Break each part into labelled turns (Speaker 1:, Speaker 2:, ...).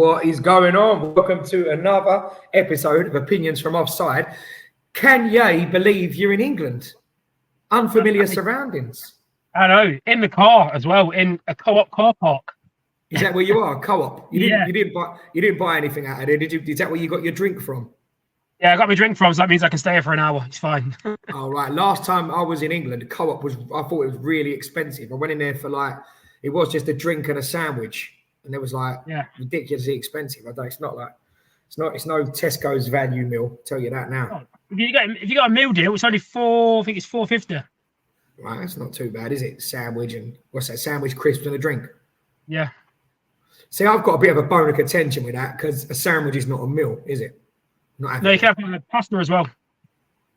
Speaker 1: What is going on? Welcome to another episode of Opinions from Offside. Kanye believe you're in England. Unfamiliar surroundings.
Speaker 2: I know, in the car as well, in a co-op car park.
Speaker 1: Is that where you are? Co-op. You didn't buy anything out of there, did you? Is that where you got your drink from?
Speaker 2: Yeah, I got my drink from, so that means I can stay here for an hour. It's fine.
Speaker 1: All right. Last time I was in England, co-op I thought it was really expensive. I went in there for it was just a drink and a sandwich. And it was ridiculously expensive. It's no Tesco's value meal. I'll tell you that now.
Speaker 2: If you got a meal deal, it's only $4.50.
Speaker 1: Right, that's not too bad, is it? Sandwich and what's that? Sandwich, crisps, and a drink.
Speaker 2: Yeah.
Speaker 1: See, I've got a bit of a bone of contention with that because a sandwich is not a meal, is it?
Speaker 2: No, you can have pasta as well.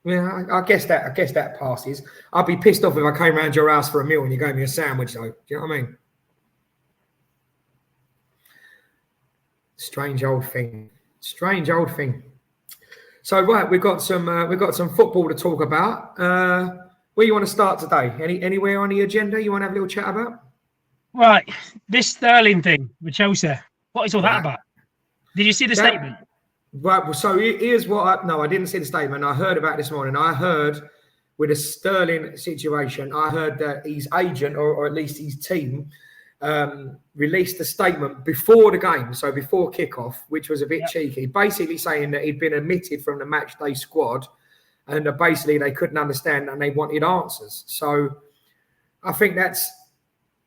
Speaker 1: Yeah, I guess that passes. I'd be pissed off if I came around your house for a meal and you gave me a sandwich, though. Do you know what I mean? Strange old thing. So right, we've got some football to talk about. Where you want to start today? Anywhere on the agenda you want to have a little chat about?
Speaker 2: Right, this Sterling thing with Chelsea. What is all that about? Did you see the statement?
Speaker 1: Right. So here's what I didn't see the statement. I heard about it this morning. I heard with a Sterling situation. I heard that his agent or at least his team released a statement before the game, so before kickoff, which was a bit cheeky, basically saying that he'd been omitted from the match day squad and basically they couldn't understand and they wanted answers. So I think that's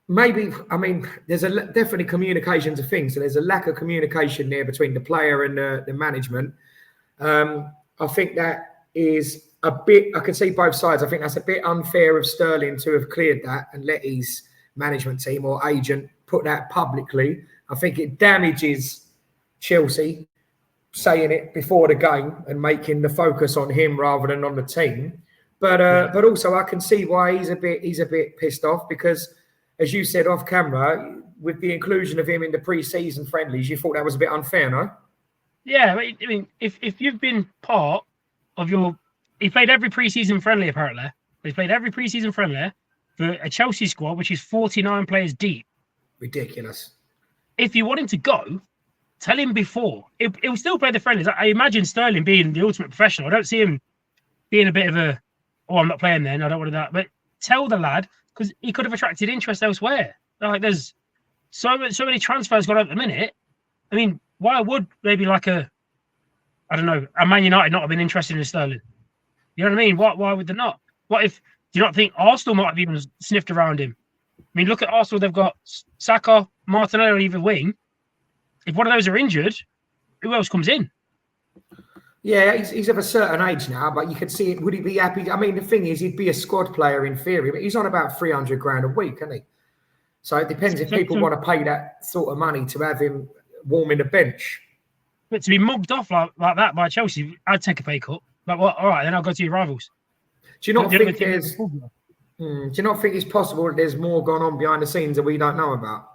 Speaker 1: there's definitely communication's a thing. So there's a lack of communication there between the player and the management. I think that is a bit, I can see both sides. I think that's a bit unfair of Sterling to have cleared that and let his management team or agent put that publicly. I think it damages Chelsea saying it before the game and making the focus on him rather than on the team. But also I can see why he's a bit pissed off because, as you said off camera, with the inclusion of him in the pre-season friendlies, you thought that was a bit unfair, no?
Speaker 2: Yeah, I mean, if you've been part of he played every pre-season friendly apparently. He's played every pre-season friendly for a Chelsea squad, which is 49 players deep.
Speaker 1: Ridiculous. If
Speaker 2: you want him to go, tell him before. He'll still play the friendlies. I imagine Sterling being the ultimate professional. I don't see him being a bit of I'm not playing then. I don't want to do that. But tell the lad, because he could have attracted interest elsewhere. Like there's so many transfers going on at the minute. I mean, why would maybe a Man United not have been interested in Sterling? You know what I mean? Why would they not? Do you not think Arsenal might have even sniffed around him? I mean, look at Arsenal. They've got Saka, Martinelli on either wing. If one of those are injured, who else comes in?
Speaker 1: Yeah, he's of a certain age now, but you could see it. Would he be happy? I mean, the thing is, he'd be a squad player in theory, but he's on about 300 grand a week, isn't he? So it depends if people want to pay that sort of money to have him warming the bench.
Speaker 2: But to be mugged off like that by Chelsea, I'd take a pay cut. But all right, then I'll go to your rivals.
Speaker 1: Do you not think it's possible that there's more going on behind the scenes that we don't know about?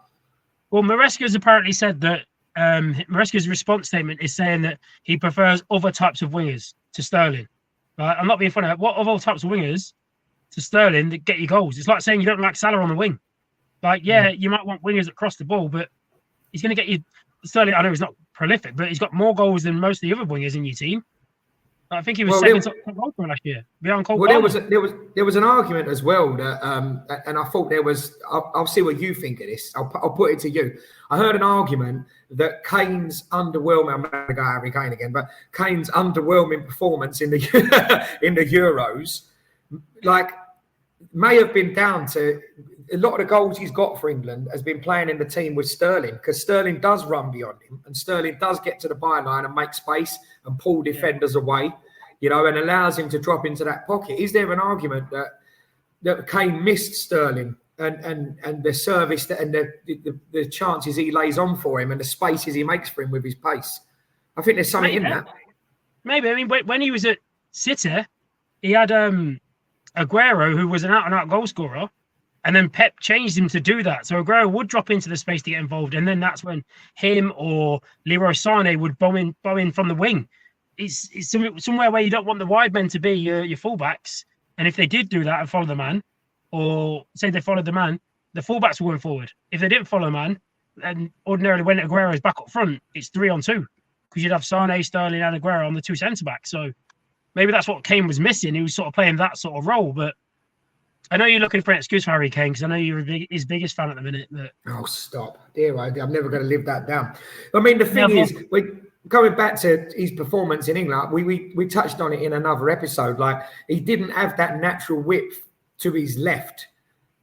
Speaker 2: Well, Maresca's apparently said that Maresca's response statement is saying that he prefers other types of wingers to Sterling. Right? I'm not being funny. What other types of wingers to Sterling that get you goals? It's like saying you don't like Salah on the wing. You might want wingers that cross the ball, but he's going to get you. Sterling, I know he's not prolific, but he's got more goals than most of the other wingers in your team. I think he was second top goal scorer last year. Beyond Cole.
Speaker 1: Well, there was an argument as well that, and I thought there was. I'll see what you think of this. I'll put it to you. I heard an argument that Kane's underwhelming. I'm going to go Harry Kane again, but Kane's underwhelming performance in the in the Euros, may have been down to a lot of the goals he's got for England has been playing in the team with Sterling, because Sterling does run beyond him and Sterling does get to the byline and make space and pull defenders away, and allows him to drop into that pocket. Is there an argument that Kane missed Sterling and the service and the chances he lays on for him and the spaces he makes for him with his pace? I think there's something in that.
Speaker 2: Maybe. I mean, when he was at City, he had Aguero, who was an out-and-out goal scorer, and then Pep changed him to do that. So Aguero would drop into the space to get involved, and then that's when him or Leroy Sané would bow in from the wing. It's somewhere where you don't want the wide men to be your fullbacks, and if they did do that and follow the man, or say they followed the man, the fullbacks were going forward. If they didn't follow the man, And ordinarily, when Aguero's back up front, it's 3-on-2 because you'd have Sane, Sterling, and Aguero on the two centre backs. So maybe that's what Kane was missing. He was sort of playing that sort of role. But I know you're looking for an excuse for Harry Kane because I know you're his biggest fan at the minute. But...
Speaker 1: Oh, stop. Dear, I'm never going to live that down. I mean, the thing is, going back to his performance in England, we touched on it in another episode. Like, he didn't have that natural width to his left,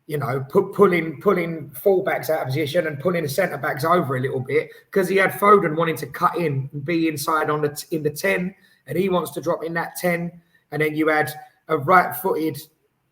Speaker 1: you know, pulling fullbacks out of position and pulling the centre backs over a little bit because he had Foden wanting to cut in and be inside in the 10, and he wants to drop in that 10. And then you had a right-footed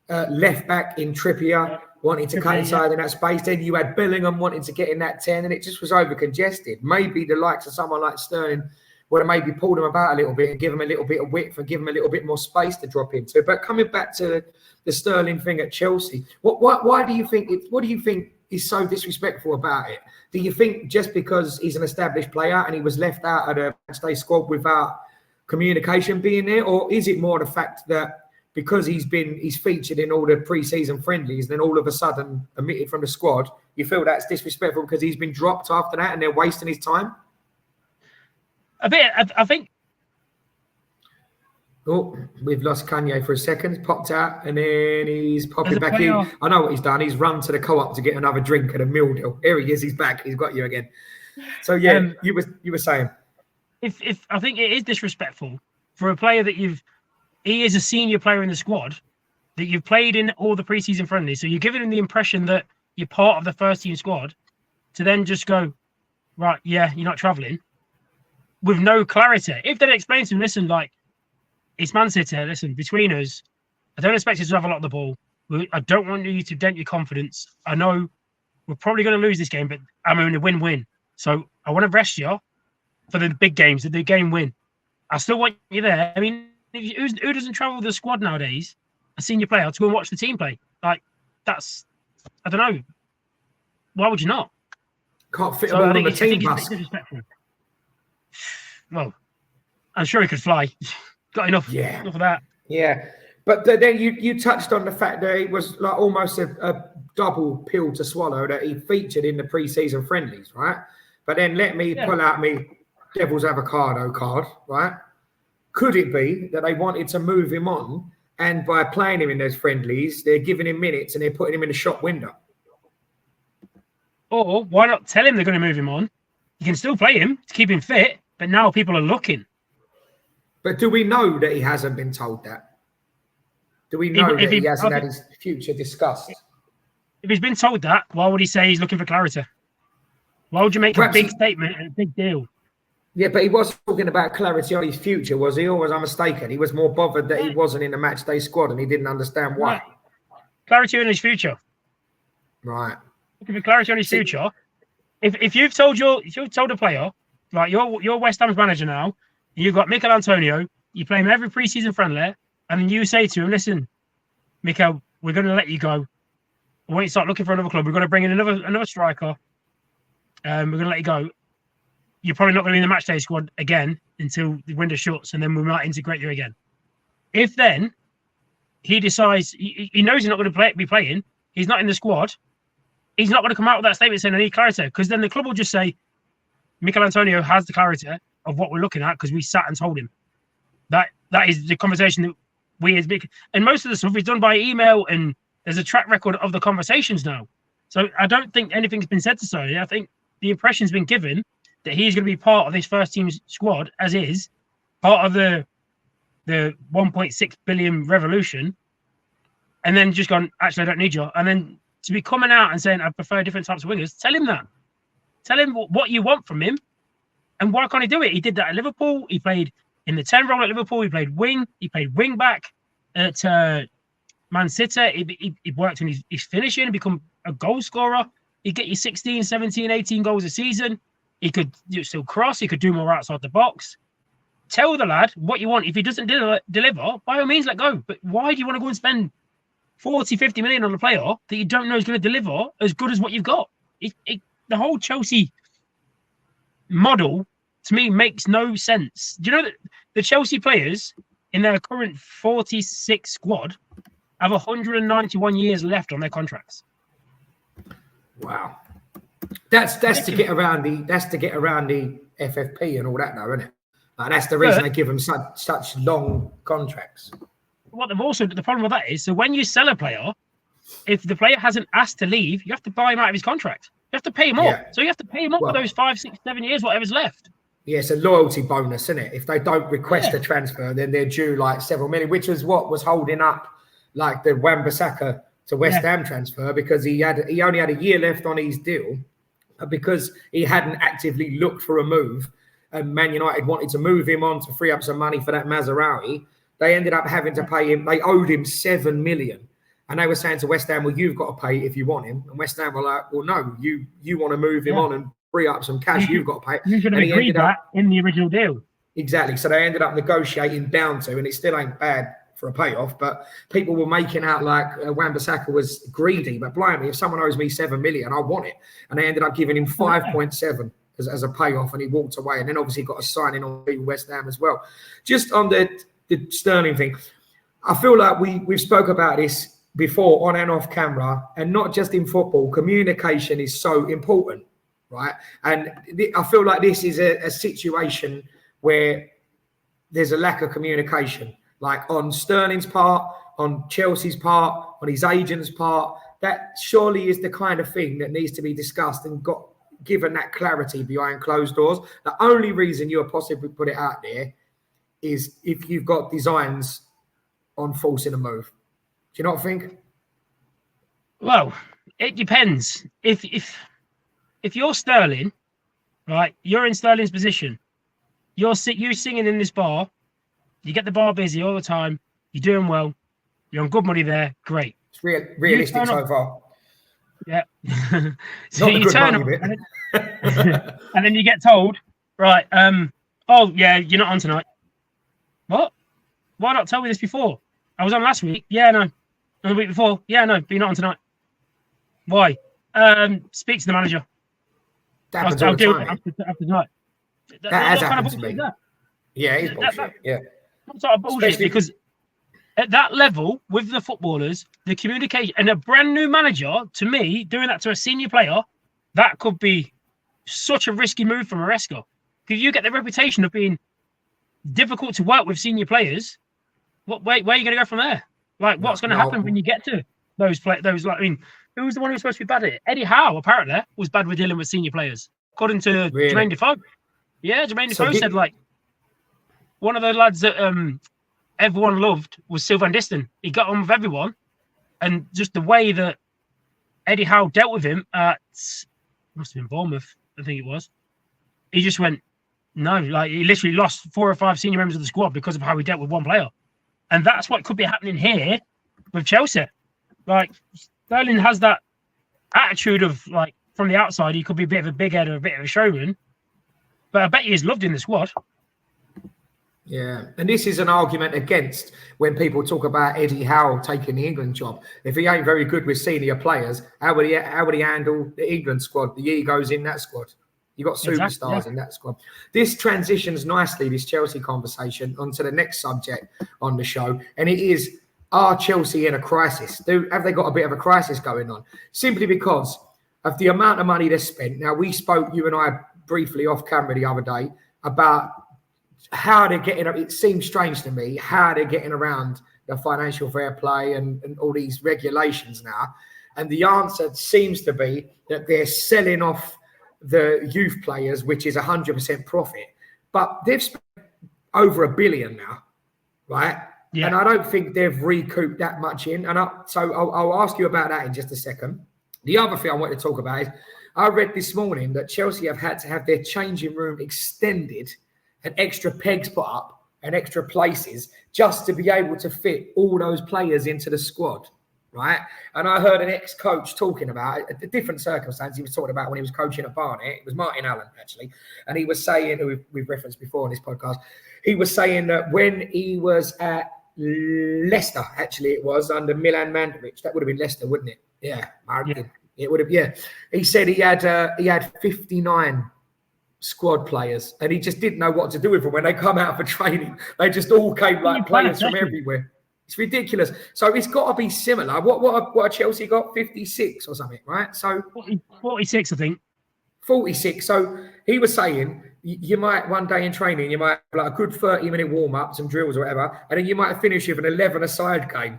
Speaker 1: left back in Trippier wanting to cut inside in that space. Then you had Bellingham wanting to get in that 10, and it just was over congested. Maybe the likes of someone like Sterling would have maybe pulled him about a little bit and give him a little bit of width and give him a little bit more space to drop into. But coming back to the Sterling thing at Chelsea, why do you think what do you think is so disrespectful about it? Do you think just because he's an established player and he was left out of the matchday squad without communication being there, or is it more the fact that because he's featured in all the pre-season friendlies, then all of a sudden omitted from the squad, you feel that's disrespectful because he's been dropped after that and they're wasting his time?
Speaker 2: A bit, I think.
Speaker 1: Oh, we've lost Kanye for a second. Popped out and then he's popping back in. I know what he's done. He's run to the co-op to get another drink at a meal deal. Here he is. He's back. He's got you again. So yeah, you were saying.
Speaker 2: If I think it is disrespectful for a player that he is a senior player in the squad that you've played in all the preseason friendlies. So you're giving him the impression that you're part of the first team squad to then just go, right, yeah, you're not travelling with no clarity. If they'd explain to him, listen, like, it's Man City, listen, between us, I don't expect you to have a lot of the ball. I don't want you to dent your confidence. I know we're probably going to lose this game, but I'm in a win-win. So I want to rest you for the big games, the game win. I still want you there. I mean, who doesn't travel with the squad nowadays, a senior player, to go and watch the team play? Like, that's, I don't know. Why would you not?
Speaker 1: Can't fit them all on the team bus.
Speaker 2: Well, I'm sure he could fly. Got enough of that.
Speaker 1: Yeah. But then you touched on the fact that it was like almost a double pill to swallow that he featured in the pre-season friendlies, right? But then let me pull out me devil's avocado card, right? Could it be that they wanted to move him on, and by playing him in those friendlies, they're giving him minutes and they're putting him in the shop window?
Speaker 2: Or why not tell him they're going to move him on? You can still play him to keep him fit, but now people are looking.
Speaker 1: But do we know that he hasn't been told that? Do we know that he hasn't had his future discussed?
Speaker 2: If he's been told that, why would he say he's looking for clarity? Why would you make a big statement and a big deal?
Speaker 1: Yeah, but he was talking about clarity on his future, was he? Or was I mistaken? He was more bothered that he wasn't in the matchday squad and he didn't understand why.
Speaker 2: Right. Clarity on his future.
Speaker 1: Right.
Speaker 2: Looking for clarity on his future. If you've told a player, like you're West Ham's manager now, you've got Mikel Antonio, you play him every preseason friendly, and then you say to him, listen, Mikel, we're going to let you go. We want you to start looking for another club. We're going to bring in another striker. We're going to let you go. You're probably not going to be in the matchday squad again until the window shuts, and then we might integrate you again. If then he decides he knows he's not going to be playing, he's not in the squad, he's not going to come out with that statement saying I need clarity, because then the club will just say Mikel Antonio has the clarity of what we're looking at because we sat and told him. That is the conversation that we as big, and most of the stuff is done by email, and there's a track record of the conversations now. So I don't think anything's been said to Sony. I think the impression's been given that he's going to be part of this first team squad, as is part of the 1.6 billion revolution, and then just gone, actually, I don't need you. And then to be coming out and saying, I prefer different types of wingers, tell him that. Tell him what you want from him, and why can't he do it? He did that at Liverpool. He played in the 10 role at Liverpool. He played wing. He played wing back at Man City. He worked on his finishing and become a goal scorer. He'd get you 16, 17, 18 goals a season. He could still cross. He could do more outside the box. Tell the lad what you want. If he doesn't deliver, by all means, let go. But why do you want to go and spend 40, 50 million on a player that you don't know is going to deliver as good as what you've got? The whole Chelsea model, to me, makes no sense. Do you know that the Chelsea players in their current 46 squad have 191 years left on their contracts?
Speaker 1: Wow. That's to get around the FFP and all that, though, isn't it? Like, that's the reason they give them such long contracts.
Speaker 2: What they've also, the problem with that is, so when you sell a player, if the player hasn't asked to leave, you have to buy him out of his contract. You have to pay him up. So you have to pay him up for those 5, 6, 7 years, whatever's left.
Speaker 1: Yeah, it's a loyalty bonus, isn't it? If they don't request a transfer, then they're due like several million, which is what was holding up like the Wan-Bissaka to West Ham transfer, because he only had a year left on his deal, because he hadn't actively looked for a move, and Man United wanted to move him on to free up some money for that Mazraoui. They ended up having to pay him. They owed him 7 million. And they were saying to West Ham, well, you've got to pay if you want him. And West Ham were like, well, no, you want to move him on and free up some cash, you've got to pay.
Speaker 2: You should have agreed that in the original deal.
Speaker 1: Exactly. So they ended up negotiating down to, and it still ain't bad for a payoff, but people were making out like Wan-Bissaka was greedy. But blimey, if someone owes me 7 million, I want it. And they ended up giving him 5.7 as a payoff, and he walked away. And then obviously got a signing on West Ham as well. Just on the Sterling thing, I feel like we've spoke about this before on and off camera, and not just in football. Communication is so important, right? And I feel like this is a situation where there's a lack of communication, like on Sterling's part, on Chelsea's part, on his agent's part. That surely is the kind of thing that needs to be discussed and got given that clarity behind closed doors. The only reason you'll possibly put it out there is if you've got designs on forcing a move. Do you not think?
Speaker 2: Well, it depends. If you're Sterling, right, you're in Sterling's position. You're singing in this bar. You get the bar busy all the time. You're doing well. You're on good money there. Great.
Speaker 1: It's realistic so far.
Speaker 2: Yeah. So you turn up, and then you get told, right? Oh yeah, you're not on tonight. What? Why not tell me this before? I was on last week. Yeah, no. And the week before. Yeah, no. But you're not on tonight. Why? Speak to the manager. I'll do it after tonight.
Speaker 1: That has happened to me. Yeah, it's bullshit. Yeah.
Speaker 2: What sort of bullshit? Because at that level, with the footballers, the communication, and a brand new manager, to me, doing that to a senior player, that could be such a risky move from Maresca. Because you get the reputation of being difficult to work with senior players. Where are you going to go from there? Like, what's going to happen when you get to those like, I mean, who was the one who was supposed to be bad at it? Eddie Howe, apparently, was bad with dealing with senior players, according to Jermaine Defoe. Yeah, Jermaine Defoe said, like, one of the lads that everyone loved was Sylvain Distin. He got on with everyone, and just the way that Eddie Howe dealt with him at, must have been Bournemouth, I think it was, he just went, no, like, he literally lost 4 or 5 senior members of the squad because of how he dealt with one player. And that's what could be happening here with Chelsea. Like, Sterling has that attitude of, like, from the outside, he could be a bit of a big head or a bit of a showman. But I bet he is loved in the squad.
Speaker 1: Yeah. And this is an argument against when people talk about Eddie Howe taking the England job. If he ain't very good with senior players, how would he handle the England squad, the egos in that squad? You got superstars in that squad. This transitions nicely, this Chelsea conversation, onto the next subject on the show. And it is, are Chelsea in a crisis? Have they got a bit of a crisis going on? Simply because of the amount of money they spent. Now, we spoke, you and I, briefly off camera the other day about how they're getting, it seems strange to me, how they're getting around the financial fair play and all these regulations now. And the answer seems to be that they're selling off the youth players, which is 100% profit. But they've spent over $1 billion now, right? Yeah. And I don't think they've recouped that much in. And so I'll ask you about that in just a second. The other thing I want to talk about is I read this morning that Chelsea have had to have their changing room extended and extra pegs put up and extra places just to be able to fit all those players into the squad, right? And I heard an ex-coach talking about a different circumstance. He was talking about when he was coaching at Barnet. It was Martin Allen, actually. And he was saying, who we've referenced before on this podcast, he was saying that when he was at Leicester, actually it was, under Milan Mandaric, that would have been Leicester, wouldn't it? Yeah, Martin. It would have, yeah. He said he had 59 squad players, and he just didn't know what to do with them when they come out for training. They just all came like players from everywhere. It's ridiculous. So it's got to be similar. What Chelsea got? 56 or something, right? So
Speaker 2: 46, I think.
Speaker 1: 46. So he was saying you might one day in training, you might have like a good 30-minute warm-up, some drills or whatever, and then you might finish with an 11-a-side game,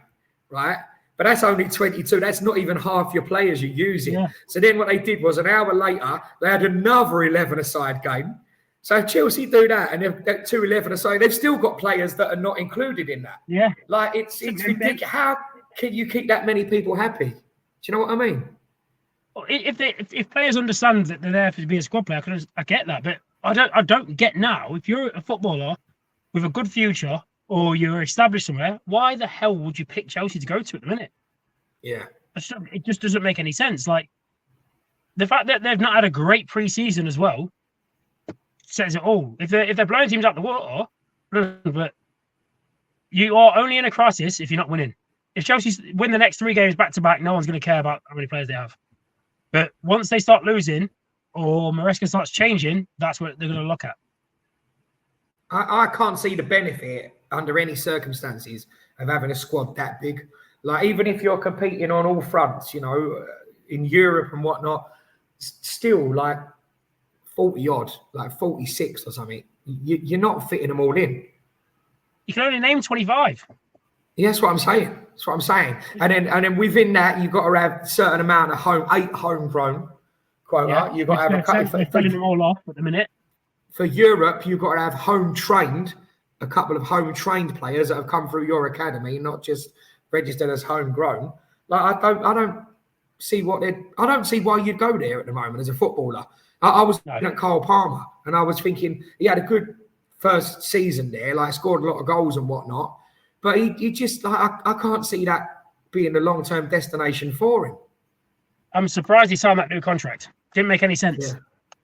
Speaker 1: right? But that's only 22. That's not even half your players you're using.
Speaker 2: Yeah.
Speaker 1: So then what they did was an hour later, they had another 11-a-side game. So if Chelsea do that and they've 2 11-a-side, they've still got players that are not included in that.
Speaker 2: Yeah.
Speaker 1: Like, it's ridiculous. How can you keep that many people happy? Do you know what I mean?
Speaker 2: If players understand that they're there to be a squad player, I get that. But I don't get now, if you're a footballer with a good future or you're established somewhere, why the hell would you pick Chelsea to go to at the minute?
Speaker 1: Yeah.
Speaker 2: It just doesn't make any sense. Like, the fact that they've not had a great pre-season as well says it all. If they're blowing teams out the water, but you are only in a crisis if you're not winning. If Chelsea win the next 3 games back-to-back, no one's going to care about how many players they have. But once they start losing or Maresca starts changing, that's what they're going to look at.
Speaker 1: I can't see the benefit under any circumstances of having a squad that big. Like, even if you're competing on all fronts, you know, in Europe and whatnot, still like 40 odd, like 46 or something. You're not fitting them all in.
Speaker 2: You can only name 25.
Speaker 1: Yeah, that's what I'm saying. That's what I'm saying. And then within that, you've got to have a certain amount of 8 homegrown quota.
Speaker 2: Yeah.
Speaker 1: You've got to have a couple.
Speaker 2: They're filling them all off at the minute.
Speaker 1: For Europe, you've got to have a couple of home trained players that have come through your academy, not just registered as homegrown. Like, I don't see why you'd go there at the moment as a footballer. I was looking at Kyle Palmer, and I was thinking he had a good first season there, like scored a lot of goals and whatnot. But he just, like, I can't see that being a long-term destination for him.
Speaker 2: I'm surprised he signed that new contract. Didn't make any sense.
Speaker 1: Yeah.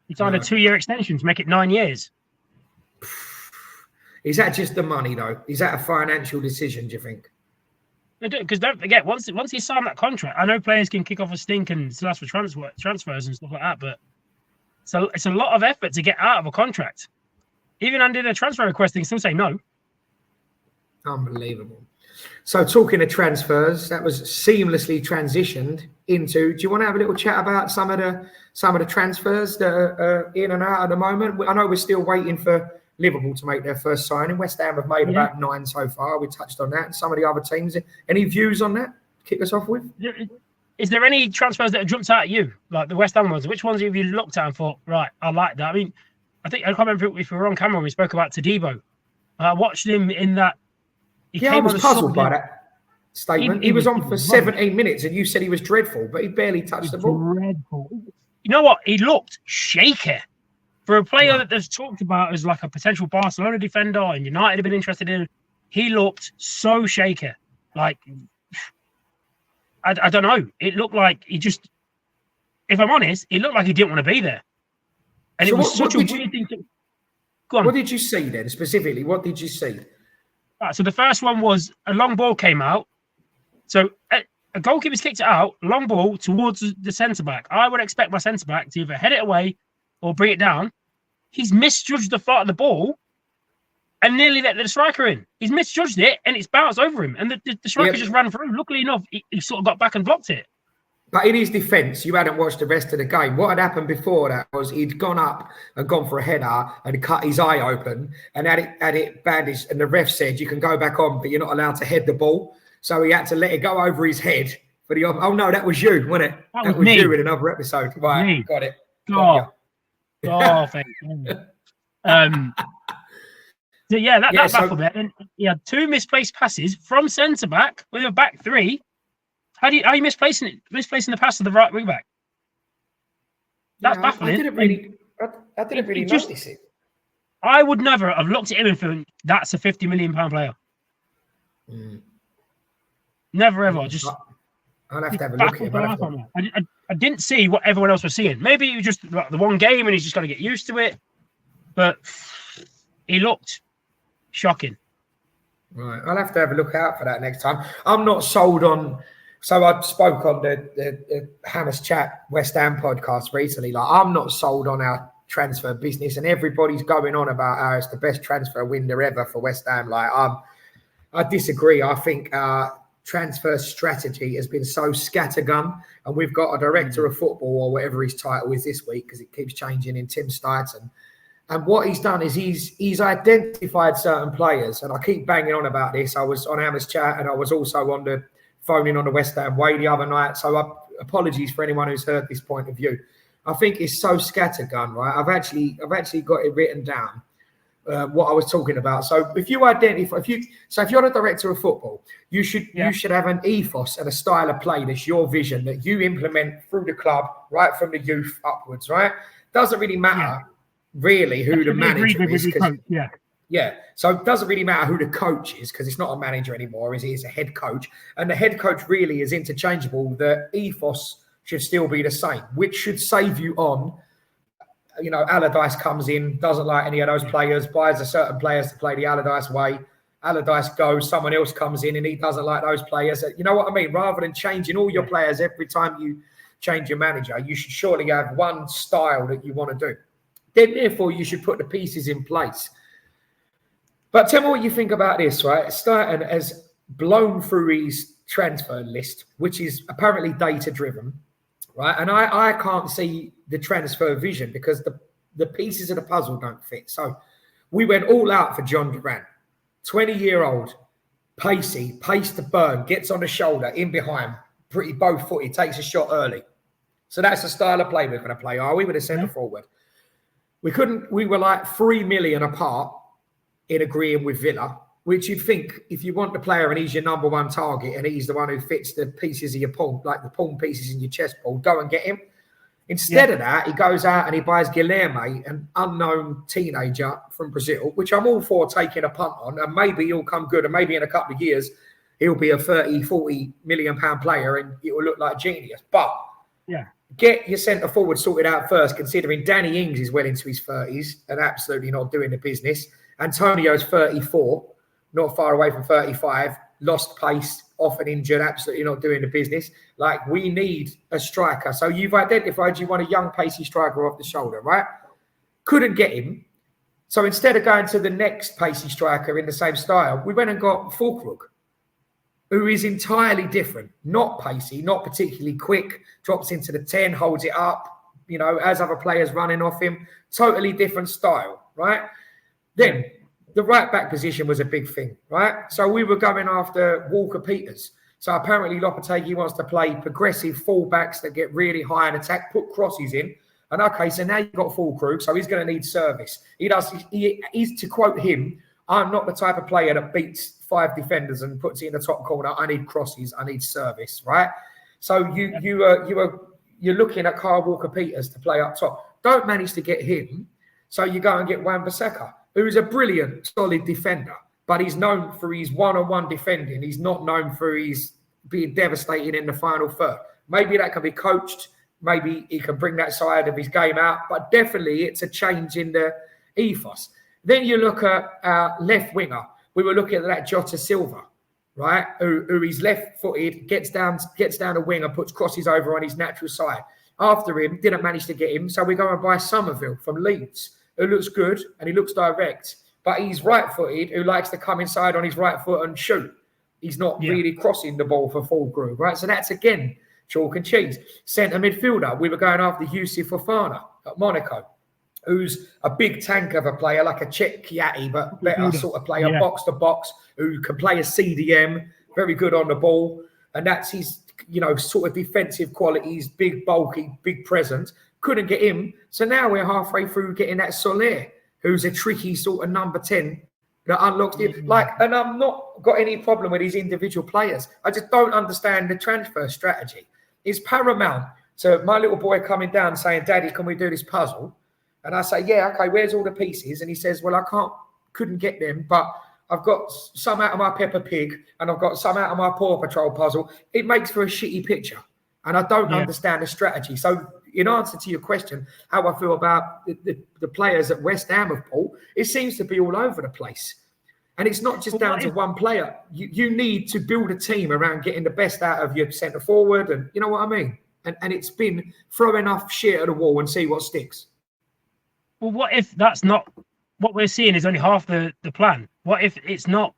Speaker 2: He signed a 2-year extension to make it 9 years.
Speaker 1: Is that just the money, though? Is that a financial decision, do you think?
Speaker 2: Because don't forget, once he signed that contract, I know players can kick off a stink and still ask for transfers and stuff like that, but so it's a lot of effort to get out of a contract. Even under the transfer request, they can still say no.
Speaker 1: Unbelievable. So talking of transfers, that was seamlessly transitioned into. Do you want to have a little chat about some of the transfers that are in and out at the moment? I know we're still waiting for Liverpool to make their first signing. West Ham have made about 9 so far. We touched on that. And some of the other teams. Any views on that? Kick us off with.
Speaker 2: Is there any transfers that have jumped out at you, like the West Ham ones? Which ones have you looked at and thought, right, I like that? I mean, I can't remember if we were on camera when we spoke about Todibo. I watched him in that.
Speaker 1: I was puzzled by that statement. He was on for 17 minutes, and you said he was dreadful, but he barely touched the ball.
Speaker 2: Dreadful. You know what? He looked shaky. For a player that they've talked about as like a potential Barcelona defender and United have been interested in, he looked so shaky. Like, I don't know. It looked like he just, if I'm honest, it looked like he didn't want to be there. And so it was such a weird thing to... Go on.
Speaker 1: What did you see then, specifically? What did you see?
Speaker 2: Right, so the first one was a long ball came out. So a goalkeeper's kicked it out, long ball towards the centre-back. I would expect my centre-back to either head it away or bring it down. He's misjudged the flight of the ball and nearly let the striker in. He's misjudged it and it's bounced over him. And the striker just ran through. Luckily enough, he sort of got back and blocked it.
Speaker 1: But in his defence, you hadn't watched the rest of the game. What had happened before that was he'd gone up and gone for a header and cut his eye open and had it bandaged. And the ref said, you can go back on, but you're not allowed to head the ball. So he had to let it go over his head. For the oh, no, that was you, wasn't it?
Speaker 2: That was me.
Speaker 1: You in another episode. Right,
Speaker 2: me.
Speaker 1: Got it.
Speaker 2: Thank you. So yeah, that baffled me. And he had 2 misplaced passes from centre back with a back 3. How are you misplacing it? Misplacing the pass to the right wing back? That's baffling.
Speaker 1: I didn't really notice it.
Speaker 2: I would never have looked at him and thought that's a £50 million player. Never ever. Just
Speaker 1: I'll have to have a look at him.
Speaker 2: I didn't see what everyone else was seeing. Maybe it was just the one game and he's just got to get used to it. But he looked shocking.
Speaker 1: Right. I'll have to have a look out for that next time. I'm not sold on. So I spoke on the Hammers Chat West Ham podcast recently. Like, I'm not sold on our transfer business, and everybody's going on about how it's the best transfer window ever for West Ham. Like, I disagree. I think transfer strategy has been so scattergun, and we've got a director of football or whatever his title is this week, because it keeps changing, in Tim Stighton. And what he's done is he's identified certain players, and I keep banging on about this. I was on Hammer's chat, and I was also on the phoning on the West Ham way the other night. So apologies for anyone who's heard this point of view. I think it's so scattergun, right? I've actually got it written down. What I was talking about. So if you identify, if you're the director of football, you should have an ethos and a style of play that's your vision that you implement through the club, right from the youth upwards, right? Doesn't really matter really who the manager is. Yeah. So it doesn't really matter who the coach is, because it's not a manager anymore, is it? It's a head coach. And the head coach really is interchangeable. The ethos should still be the same, which should save you on, you know, Allardyce comes in, doesn't like any of those players, buys a certain players to play the Allardyce way. Allardyce goes, someone else comes in and he doesn't like those players. You know what I mean? Rather than changing all your players every time you change your manager, you should surely have one style that you want to do. Then, therefore, you should put the pieces in place. But tell me what you think about this, right? Stighton has blown through his transfer list, which is apparently data-driven, right? And I can't see the transfer vision because the pieces of the puzzle don't fit. So we went all out for John Durant, 20-year-old, pacey, pace to burn, gets on the shoulder, in behind, pretty bow-footed, takes a shot early. So that's the style of play we're going to play, are we, with a centre forward? We were like 3 million apart in agreeing with Villa, which you'd think if you want the player and he's your number one target and he's the one who fits the pieces of your pawn, like the pawn pieces in your chess ball, go and get him. Instead of that, he goes out and he buys Guilherme, an unknown teenager from Brazil, which I'm all for taking a punt on, and maybe he'll come good, and maybe in a couple of years he'll be a 30, 40 million pound player and it will look like genius. But get your centre forward sorted out first, considering Danny Ings is well into his 30s and absolutely not doing the business. Antonio's 34, not far away from 35, lost pace, often injured, absolutely not doing the business. Like, we need a striker. So you've identified you want a young, pacey striker off the shoulder, right? Couldn't get him. So instead of going to the next pacey striker in the same style, we went and got Fulkrug, who is entirely different. Not pacey, not particularly quick, drops into the 10, holds it up, you know, as other players running off him. Totally different style, right? Then the right-back position was a big thing, right? So we were going after Walker-Peters. So apparently Lopetegui wants to play progressive full-backs that get really high in attack, put crosses in. And okay, so now you've got Fulkrug, so he's going to need service. He's, to quote him, I'm not the type of player that beats 5 defenders and puts it in the top corner. I need crosses, I need service, right? So you're looking at Kyle Walker-Peters to play up top. Don't manage to get him, so you go and get Wan-Bissaka, who's a brilliant, solid defender, but he's known for his one-on-one defending. He's not known for his being devastating in the final third. Maybe that can be coached. Maybe he can bring that side of his game out, but definitely it's a change in the ethos. Then you look at our left winger. We were looking at that Jota Silva, right? Who is left-footed, gets down the wing and puts crosses over on his natural side. After him, didn't manage to get him, so we go and buy Somerville from Leeds, who looks good and he looks direct, but he's right-footed, who likes to come inside on his right foot and shoot. He's not really crossing the ball for full groove, right? So that's, again, chalk and cheese. Centre midfielder, we were going after Youssouf Fofana at Monaco, who's a big tank of a player, like a Chet Kiati, but better sort of player, box-to-box, who can play a CDM, very good on the ball, and that's his, you know, sort of defensive qualities, big, bulky, big presence. Couldn't get him. So now we're halfway through getting that Soler, who's a tricky sort of number 10 that unlocks it. Like, and I'm not got any problem with these individual players. I just don't understand the transfer strategy. It's paramount to my little boy coming down saying, Daddy, can we do this puzzle? And I say, yeah, okay, where's all the pieces? And he says, well, I couldn't get them, but I've got some out of my Peppa Pig and I've got some out of my Paw Patrol puzzle. It makes for a shitty picture. And I don't understand the strategy. So in answer to your question, how I feel about the players at West Ham of Paul, it seems to be all over the place. And it's not just down to one player. You need to build a team around getting the best out of your centre forward. And you know what I mean? And it's been throw enough shit at the wall and see what sticks.
Speaker 2: Well, what if that's not what we're seeing is only half the plan? What if it's not?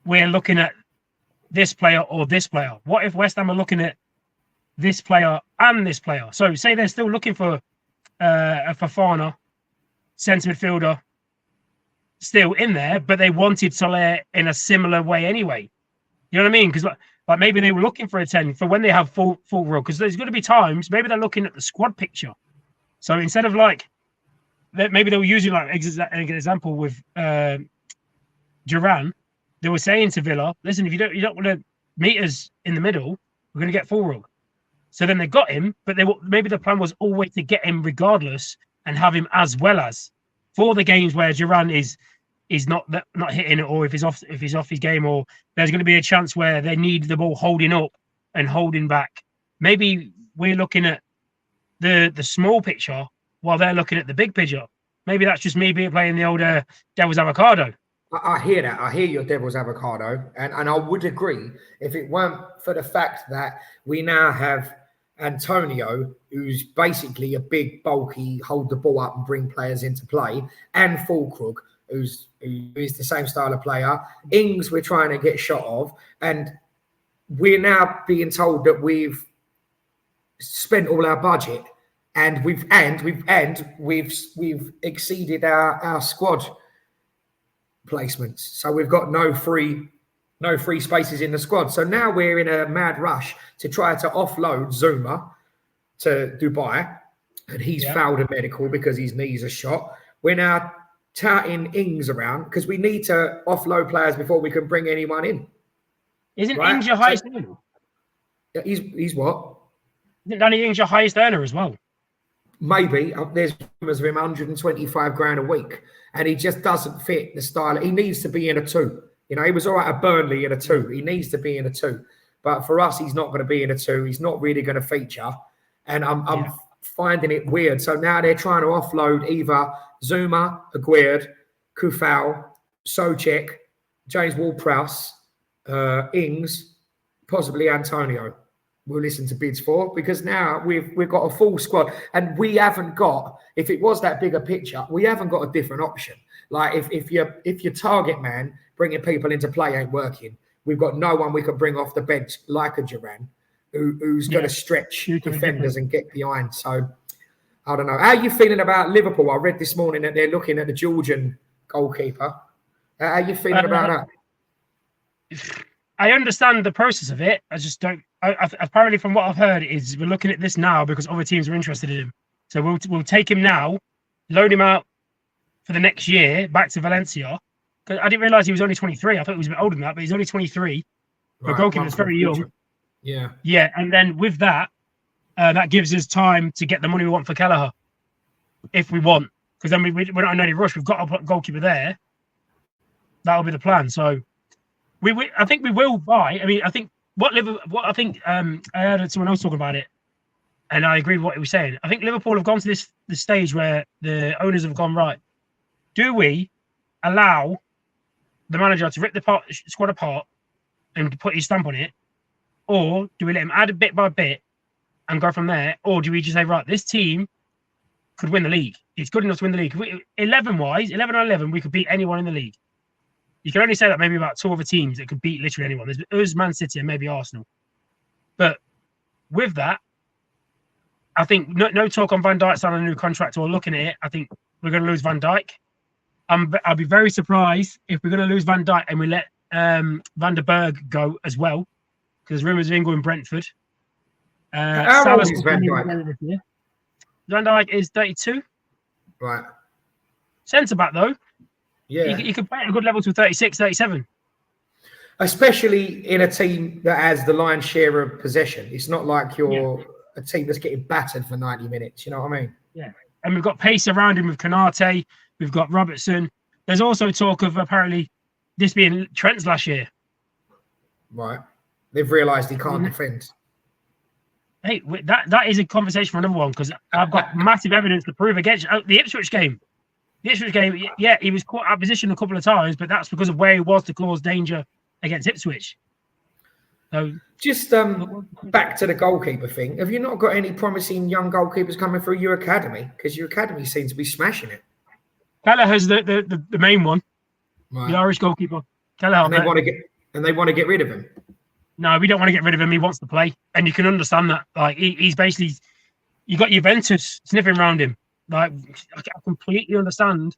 Speaker 2: We're looking at this player or this player? What if West Ham are looking at this player and this player? So say they're still looking for a Fofana centre midfielder still in there, but they wanted Soler in a similar way anyway. You know what I mean? Because like maybe they were looking for a 10 for when they have full role. Because there's going to be times maybe they're looking at the squad picture. So instead of like maybe they were using like an example with Duran, they were saying to Villa, listen, if you don't want to meet us in the middle, we're going to get Fulrug. So then they got him, but maybe the plan was always to get him regardless and have him as well as for the games where Duran is not hitting it, or if he's off his game, or there's going to be a chance where they need the ball holding up and holding back. Maybe we're looking at the small picture while they're looking at the big picture. Maybe that's just me playing the older devil's avocado.
Speaker 1: I hear that. I hear your devil's avocado, and I would agree if it weren't for the fact that we now have Antonio, who's basically a big, bulky, hold the ball up and bring players into play, and Fulkrug, who is the same style of player. Ings, we're trying to get shot of, and we're now being told that we've spent all our budget, and we've exceeded our squad placements. So we've got no free spaces in the squad. So now we're in a mad rush to try to offload Zuma to Dubai, and he's fouled a medical because his knees are shot. We're now touting Ings around because we need to offload players before we can bring anyone in.
Speaker 2: Isn't Ings your highest earner?
Speaker 1: He's what?
Speaker 2: Isn't Danny Ings your highest earner as well?
Speaker 1: Maybe. There's rumours of him 125 grand a week, and he just doesn't fit the style. He needs to be in a 2. You know, he was all right at Burnley in a 2. He needs to be in a 2. But for us, he's not going to be in a 2. He's not really going to feature. And I'm finding it weird. So now they're trying to offload either Zuma, Aguirre, Kufal, Soucek, James Ward-Prowse, Ings, possibly Antonio. We'll listen to bids for, because now we've got a full squad, and we haven't got, if it was that bigger picture, we haven't got a different option. Like if your target man bringing people into play ain't working, we've got no one we can bring off the bench like a Duran who's going to stretch defenders and get behind. So I don't know. How are you feeling about Liverpool? I read this morning that they're looking at the Georgian goalkeeper. How are you feeling about that?
Speaker 2: I understand the process of it. I just don't. Apparently, from what I've heard, is we're looking at this now because other teams are interested in him. So we'll take him now, loan him out for the next year back to Valencia. Because I didn't realise he was only 23. I thought he was a bit older than that, but he's only 23. For a goalkeeper, that's very young.
Speaker 1: Yeah.
Speaker 2: Yeah, and then with that, that gives us time to get the money we want for Kelleher, if we want. Because then we're not in any rush. We've got a goalkeeper there. That'll be the plan. So I think we will buy. I mean, I think I heard someone else talking about it, and I agree with what he was saying. I think Liverpool have gone to this stage where the owners have gone, right, do we allow the manager to rip the squad apart and put his stamp on it, or do we let him add a bit by bit and go from there, or do we just say, right, this team could win the league. It's good enough to win the league. 11 on 11, we could beat anyone in the league. You can only say that maybe about 2 other teams that could beat literally anyone. There's us, Man City, and maybe Arsenal. But with that, I think no talk on Van Dijk signing a new contract or looking at it. I think we're going to lose Van Dijk. I'll be very surprised if we're going to lose Van Dijk and we let Van der Berg go as well, because rumours of him going Brentford.
Speaker 1: How old is Van Dijk?
Speaker 2: Van Dijk is 32.
Speaker 1: Right.
Speaker 2: Centre back though.
Speaker 1: Yeah.
Speaker 2: You could play at a good level to 36, 37.
Speaker 1: Especially in a team that has the lion's share of possession. It's not like you're a team that's getting battered for 90 minutes. You know what I mean?
Speaker 2: Yeah. And we've got pace around him with Konate. We've got Robertson. There's also talk of apparently this being Trent's last year.
Speaker 1: Right. They've realised he can't defend.
Speaker 2: Hey, that is a conversation for another one, because I've got massive evidence to prove against the Ipswich game. The Ipswich game, yeah, he was caught out of position a couple of times, but that's because of where he was to cause danger against Ipswich. So
Speaker 1: just back to the goalkeeper thing. Have you not got any promising young goalkeepers coming through your academy? Because your academy seems to be smashing it.
Speaker 2: Kelleher's the main one, right. The Irish goalkeeper. Kelleher.
Speaker 1: And they want to get rid of him.
Speaker 2: no, we don't want to get rid of him. He wants to play, and you can understand that. Like he's basically, you got Juventus sniffing around him. Like I completely understand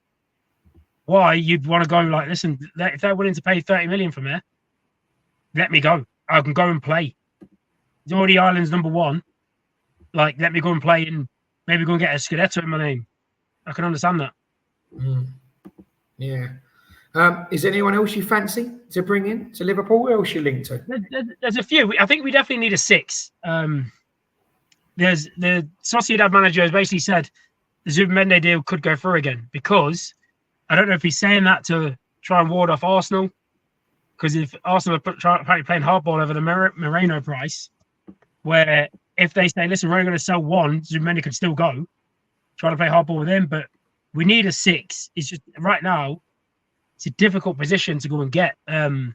Speaker 2: why you'd want to go. Like, listen, if they're willing to pay 30 million for me, let me go. I can go and play. He's already Ireland's number one. Like, let me go and play and maybe go and get a Scudetto in my name. I can understand that.
Speaker 1: Yeah. Is there anyone else you fancy to bring in to Liverpool? Who else you linked to?
Speaker 2: There's a few. I think we definitely need a 6. There's the Sociedad manager has basically said the Zubimende deal could go through again, because I don't know if he's saying that to try and ward off Arsenal, because if Arsenal are apparently playing hardball over the Moreno price, where if they say, listen, we're only going to sell one, Zubimende could still go, trying to play hardball with him, but we need a 6. It's just right now, it's a difficult position to go and get. I'm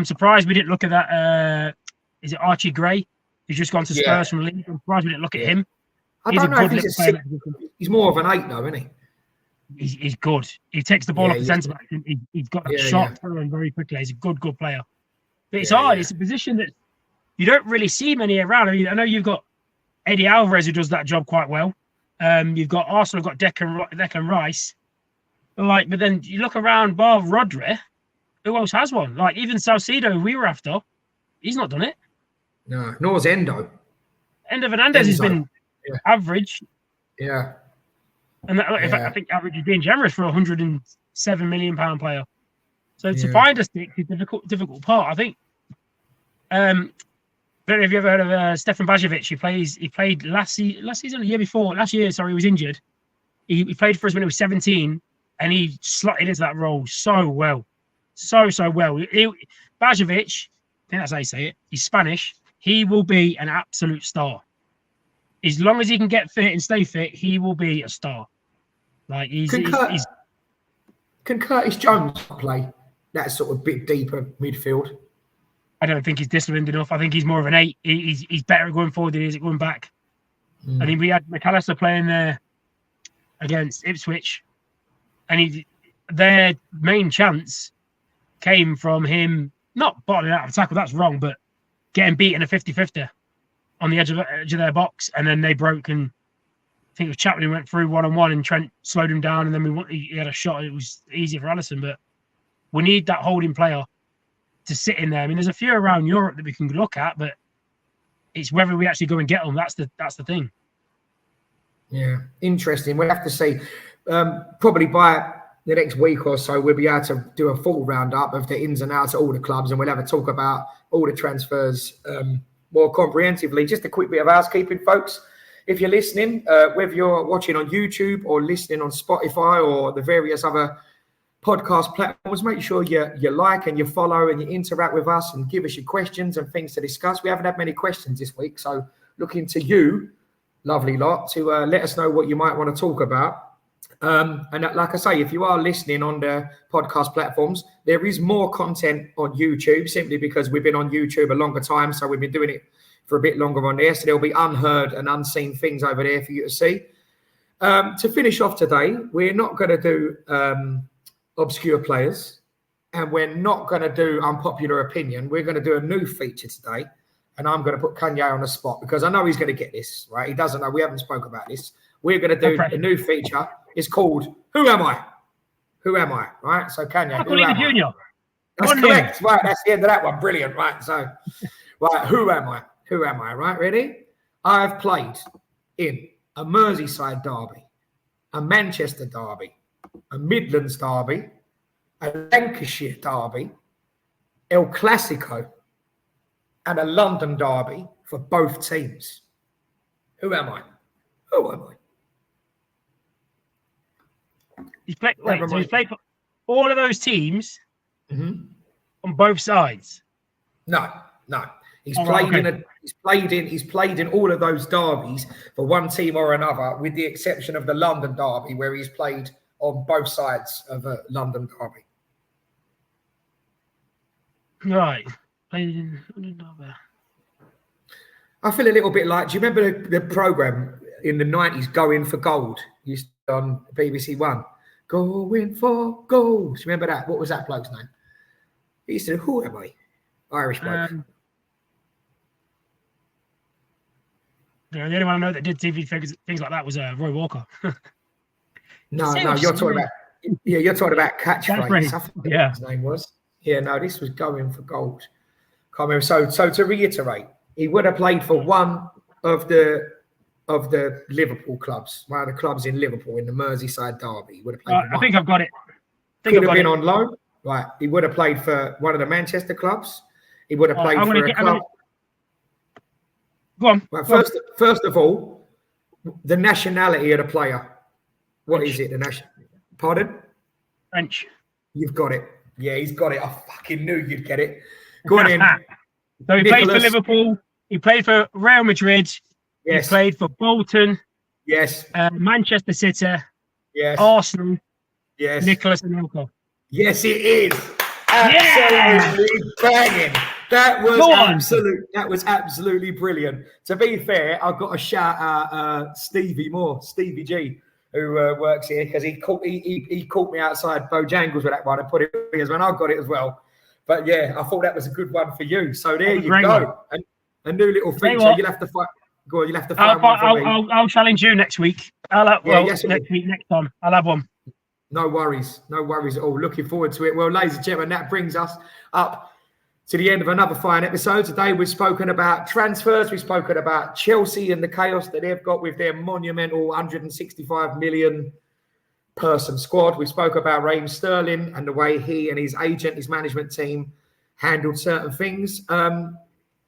Speaker 2: surprised we didn't look at that. Is it Archie Gray? He's just gone to Spurs from Leeds. I'm surprised we didn't look at him.
Speaker 1: I don't know if he's a 6. He's more of an 8, though, isn't he?
Speaker 2: He's good. He takes the ball off the centre back. He's got a shot throwing very quickly. He's a good player. But it's hard. It's a position that you don't really see many around. I mean, I know you've got Eddie Alvarez, who does that job quite well. You've got Arsenal, got Declan Rice. But then you look around, bar Rodri, who else has one? Like, even Salcedo, who we were after, he's not done it.
Speaker 1: No, nor's Endo.
Speaker 2: Endo Fernandez has been average.
Speaker 1: Yeah.
Speaker 2: And I think average is being generous for a £107 million player. So to find a 6 is difficult part. I think. I don't know if you ever heard of Stefan Bajovic. He played last season, the year before. Last year, sorry, he was injured. He played for us when he was 17, and he slotted into that role so well. So well. Bajovic, I think that's how you say it. He's Spanish. He will be an absolute star. As long as he can get fit and stay fit, he will be a star. Like
Speaker 1: Can Curtis Jones play that sort of bit deeper midfield?
Speaker 2: I don't think he's disciplined enough. I think he's more of an 8. He's better at going forward than he is at going back. I mean, we had McAllister playing there against Ipswich, and their main chance came from him not bottling out of a tackle. That's wrong, but getting beaten a 50-50 on the edge of their box, and then they broke, and I think it was Chapman who went through one-on-one, and Trent slowed him down, and then he had a shot. It was easy for Alisson, but we need that holding player to sit in there. I mean, there's a few around Europe that we can look at, but it's whether we actually go and get them. That's the thing.
Speaker 1: Yeah, interesting. We'll have to see. Probably by the next week or so, we'll be able to do a full roundup of the ins and outs of all the clubs, and we'll have a talk about all the transfers more comprehensively. Just a quick bit of housekeeping, folks. If you're listening, whether you're watching on YouTube or listening on Spotify or the various other podcast platforms, make sure you like and you follow and you interact with us and give us your questions and things to discuss. We haven't had many questions this week, so looking to you, lovely lot, to let us know what you might want to talk about. And like I say, if you are listening on the podcast platforms, there is more content on YouTube, simply because we've been on YouTube a longer time, so we've been doing it for a bit longer on there. So there'll be unheard and unseen things over there for you to see. To finish off today, we're not going to do obscure players, and we're not going to do unpopular opinion. We're going to do a new feature today, and I'm going to put Kanye on the spot because I know he's going to get this, right? He doesn't know. We haven't spoke about this. We're going to do a new feature. It's called Who Am I? Who Am I? Right? So Kanye, who am I?
Speaker 2: Junior.
Speaker 1: That's correct. Right, that's the end of that one. Brilliant. Right, so, right, who am I? Who am I? Right, ready? I have played in a Merseyside derby, a Manchester derby, a Midlands derby, a Lancashire derby, El Clasico, and a London derby for both teams. Who am I? Who am I?
Speaker 2: He's played for all of those teams on both sides.
Speaker 1: No. He's played in all of those derbies for one team or another, with the exception of the London derby, where he's played on both sides of a London derby.
Speaker 2: Right. Played in London derby.
Speaker 1: I feel a little bit like, do you remember the programme in the 90s, Going for Gold? Used to on BBC One. Going for gold. Do you remember that? What was that bloke's name? He used to, who am I? Irish bloke.
Speaker 2: The only one I know that did TV things like that was Roy Walker.
Speaker 1: No, you're talking about catchphrase. I forget what his name was. Yeah, no, this was going for gold. Can't remember. So to reiterate, he would have played for one of the Liverpool clubs, one of the clubs in Liverpool in the Merseyside derby. He would have played for one.
Speaker 2: I think I've got it.
Speaker 1: Could have been on loan. Right. He would have played for one of the Manchester clubs. He would have played for a club.
Speaker 2: Go on.
Speaker 1: Well, first of all, the nationality of the player. What is it? The national? Pardon?
Speaker 2: French.
Speaker 1: You've got it. Yeah, he's got it. I fucking knew you'd get it. Go on in.
Speaker 2: So he played for Liverpool. He played for Real Madrid.
Speaker 1: Yes.
Speaker 2: He played for Bolton.
Speaker 1: Yes.
Speaker 2: Manchester City.
Speaker 1: Yes.
Speaker 2: Arsenal.
Speaker 1: Yes.
Speaker 2: Nicholas Anelka.
Speaker 1: Yes, it is. Absolutely banging. That was absolutely brilliant. To be fair, I've got to shout out Stevie G, who works here, because he caught me outside Bojangles with that one and put it in as well. I got it as well. But yeah, I thought that was a good one for you. So there you go. And a new little feature. You'll have to find. Go on, you'll have to find one for me.
Speaker 2: I'll challenge you next week. Next time I'll have one.
Speaker 1: No worries at all. Looking forward to it. Well, ladies and gentlemen, that brings us up to the end of another fine episode. Today we've spoken about transfers. We've spoken about Chelsea and the chaos that they've got with their monumental 165 million person squad. We spoke about Raheem Sterling and the way he and his agent, his management team, handled certain things.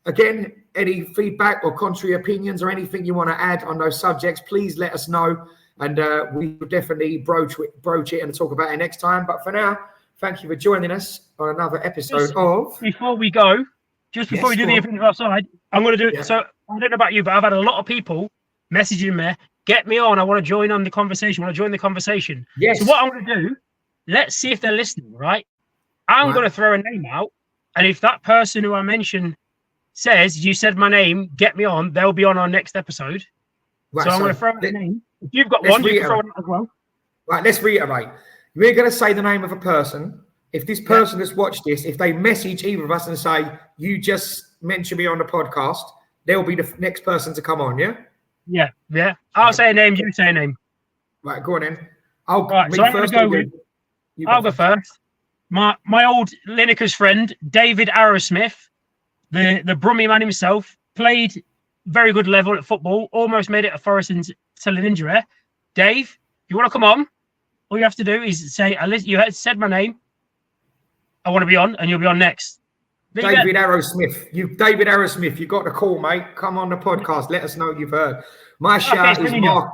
Speaker 1: Again, any feedback or contrary opinions or anything you want to add on those subjects, please let us know. And we will definitely broach it and talk about it next time. But for now, thank you for joining us on another episode of...
Speaker 2: Before we go, before we do the opinion outside, I'm going to do it. Yeah. So I don't know about you, but I've had a lot of people messaging me, get me on. I want to join on the conversation. I want to join the conversation.
Speaker 1: Yes.
Speaker 2: So what I'm going to do, let's see if they're listening, right? I'm going to throw a name out. And if that person who I mentioned says, you said my name, get me on, they'll be on our next episode. Right, so I'm going to throw out a name. If you've got one, you can throw it out as well.
Speaker 1: Right, let's reiterate. We're going to say the name of a person. If this person has watched this, if they message either of us and say, you just mentioned me on the podcast, they'll be the next person to come on, yeah?
Speaker 2: Yeah. I'll say a name, you say a name.
Speaker 1: Right, go on then.
Speaker 2: I'll go first. My old Lineker's friend, David Arrowsmith, the Brummie man himself, played very good level at football, almost made it at Forest until an injury. Dave, if you want to come on, all you have to do is say, you said my name, I want to be on, and you'll be on next.
Speaker 1: David Arrowsmith, you got the call, mate. Come on the podcast. Let us know you've heard. My shout is Mark.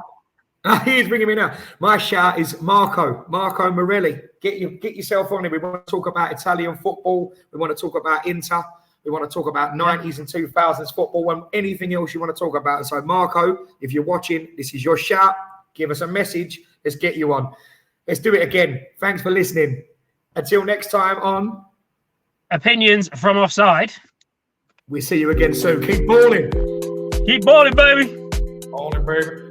Speaker 1: He's ringing me now. My shout is Marco Morelli. Get yourself on it. We want to talk about Italian football. We want to talk about Inter. We want to talk about 90s and 2000s football and anything else you want to talk about. So, Marco, if you're watching, this is your shout. Give us a message. Let's get you on. Let's do it again. Thanks for listening. Until next time on
Speaker 2: Opinions from Offside.
Speaker 1: We'll see you again soon. Keep balling.
Speaker 2: Keep balling, baby.
Speaker 1: Balling, baby.